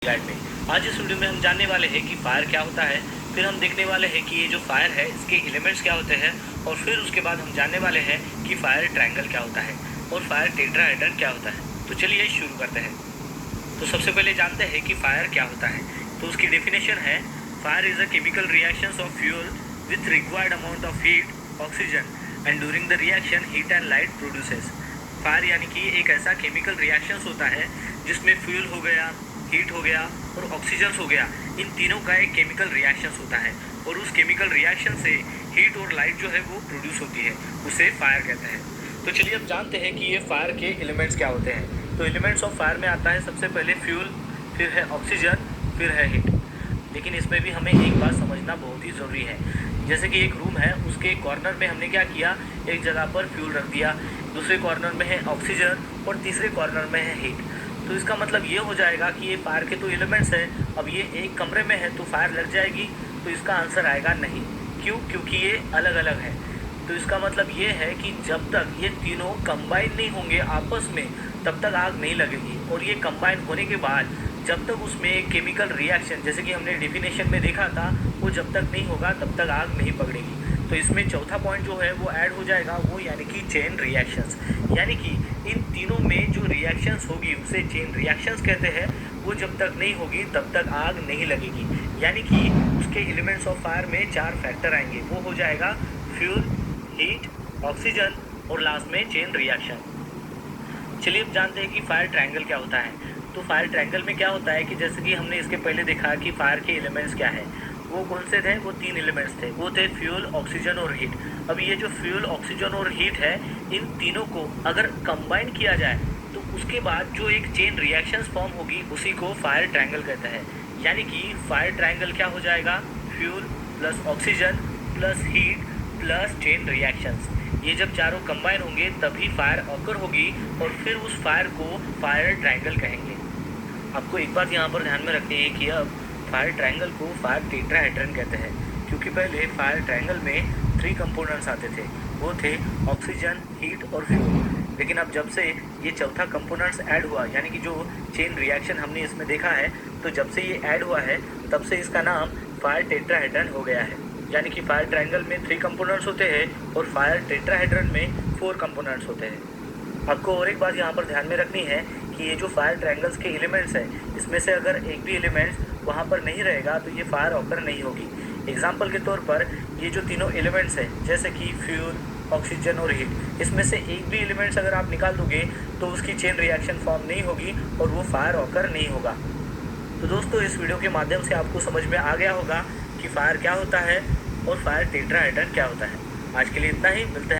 Guide में आज इस वीडियो में हम जानने वाले हैं कि फायर क्या होता है। फिर हम देखने वाले हैं कि ये जो फायर है इसके एलिमेंट्स क्या होते हैं और फिर उसके बाद हम जानने वाले हैं कि फायर ट्रायंगल क्या होता है और फायर टेट्राहेड्रन क्या होता है। तो चलिए शुरू करते हैं। तो सबसे पहले जानते हैं कि फायर क्या होता है। तो उसकी डेफिनेशन है, fire is a chemical reaction of fuel with required amount of heat oxygen and during the reaction heat and light produces. Fire यानी कि एक ऐसा केमिकल रिएक्शंस होता है जिसमें फ्यूल हो गया, हीट हो गया और ऑक्सीजन हो गया, इन तीनों का एक केमिकल रिएक्शंस होता है और उस केमिकल रिएक्शन से हीट और लाइट जो है वो प्रोड्यूस होती है, उसे फायर कहते हैं। तो चलिए अब जानते हैं कि ये फायर के एलिमेंट्स क्या होते हैं। तो एलिमेंट्स ऑफ फायर में आता है सबसे पहले फ्यूल, फिर है ऑक्सीजन, फिर है हीट। लेकिन इसमें भी हमें एक बात समझना बहुत ही ज़रूरी है। जैसे कि एक रूम है, उसके कॉर्नर में हमने क्या किया, एक जगह पर फ्यूल रख दिया, दूसरे कॉर्नर में है ऑक्सीजन और तीसरे कॉर्नर में है हीट। तो इसका मतलब ये हो जाएगा कि ये फायर के तो एलिमेंट्स हैं। अब ये एक कमरे में है तो फायर लग जाएगी, तो इसका आंसर आएगा नहीं। क्यों? क्योंकि ये अलग अलग है। तो इसका मतलब ये है कि जब तक ये तीनों कंबाइन नहीं होंगे आपस में, तब तक आग नहीं लगेगी। और ये कंबाइन होने के बाद जब तक उसमें एक केमिकल रिएक्शन, जैसे कि हमने डेफिनेशन में देखा था, वो जब तक नहीं होगा तब तक आग नहीं पकड़ेगी। तो इसमें चौथा पॉइंट जो है वो ऐड हो जाएगा, वो यानी कि चेन रिएक्शंस। यानी कि इन तीनों में जो रिएक्शंस होगी उसे चेन रिएक्शंस कहते हैं। वो जब तक नहीं होगी तब तक आग नहीं लगेगी। यानी कि उसके एलिमेंट्स ऑफ फायर में 4 फैक्टर आएंगे। वो हो जाएगा फ्यूल, हीट, ऑक्सीजन और लास्ट में चेन रिएक्शन। चलिए अब जानते हैं कि फायर ट्रायंगल क्या होता है। तो फायर ट्रायंगल में क्या होता है कि जैसे कि हमने इसके पहले देखा कि फायर के एलिमेंट्स क्या है, वो कौन से थे, वो 3 एलिमेंट्स थे। वो थे फ्यूल, ऑक्सीजन और हीट। अब ये जो फ्यूल, ऑक्सीजन और हीट है, इन तीनों को अगर कंबाइन किया जाए तो उसके बाद जो एक चेन रिएक्शंस फॉर्म होगी उसी को फायर ट्रायंगल कहते हैं। यानी कि फायर ट्रायंगल क्या हो जाएगा, fuel plus oxygen plus heat plus chain reactions. ये जब चारों कंबाइन होंगे तभी फायर ऑकर होगी और फिर उस फायर को फायर ट्रायंगल कहेंगे। आपको एक बात यहाँ पर ध्यान में रखनी है कि अब फायर ट्रायंगल को फायर टेट्राहेड्रन कहते हैं, क्योंकि पहले फायर ट्रायंगल में 3 कंपोनेंट्स आते थे। वो थे ऑक्सीजन, हीट और फ्यूल। लेकिन अब जब से ये चौथा कंपोनेंट्स ऐड हुआ, यानी कि जो चेन रिएक्शन हमने इसमें देखा है, तो जब से ये ऐड हुआ है तब से इसका नाम फायर टेट्राहेड्रन हो गया है। यानी कि फायर ट्रायंगल में 3 कंपोनेंट्स होते हैं और फायर टेट्राहेड्रन में 4 कंपोनेंट्स होते हैं। आपको और एक बात यहाँ पर ध्यान में रखनी है कि ये जो फायर ट्रायंगल्स के एलिमेंट्स हैं, इसमें से अगर एक भी एलिमेंट्स वहाँ पर नहीं रहेगा तो ये फायर ऑकर नहीं होगी। एग्जाम्पल के तौर पर ये जो तीनों एलिमेंट्स हैं, जैसे कि फ्यूल, ऑक्सीजन और हीट, इसमें से एक भी एलिमेंट्स अगर आप निकाल दोगे तो उसकी चेन रिएक्शन फॉर्म नहीं होगी और वो फायर ऑकर नहीं होगा। तो दोस्तों, इस वीडियो के माध्यम से आपको समझ में आ गया होगा कि फायर क्या होता है और फायर टेट्राहेड्रन क्या होता है। आज के लिए इतना ही, मिलते हैं।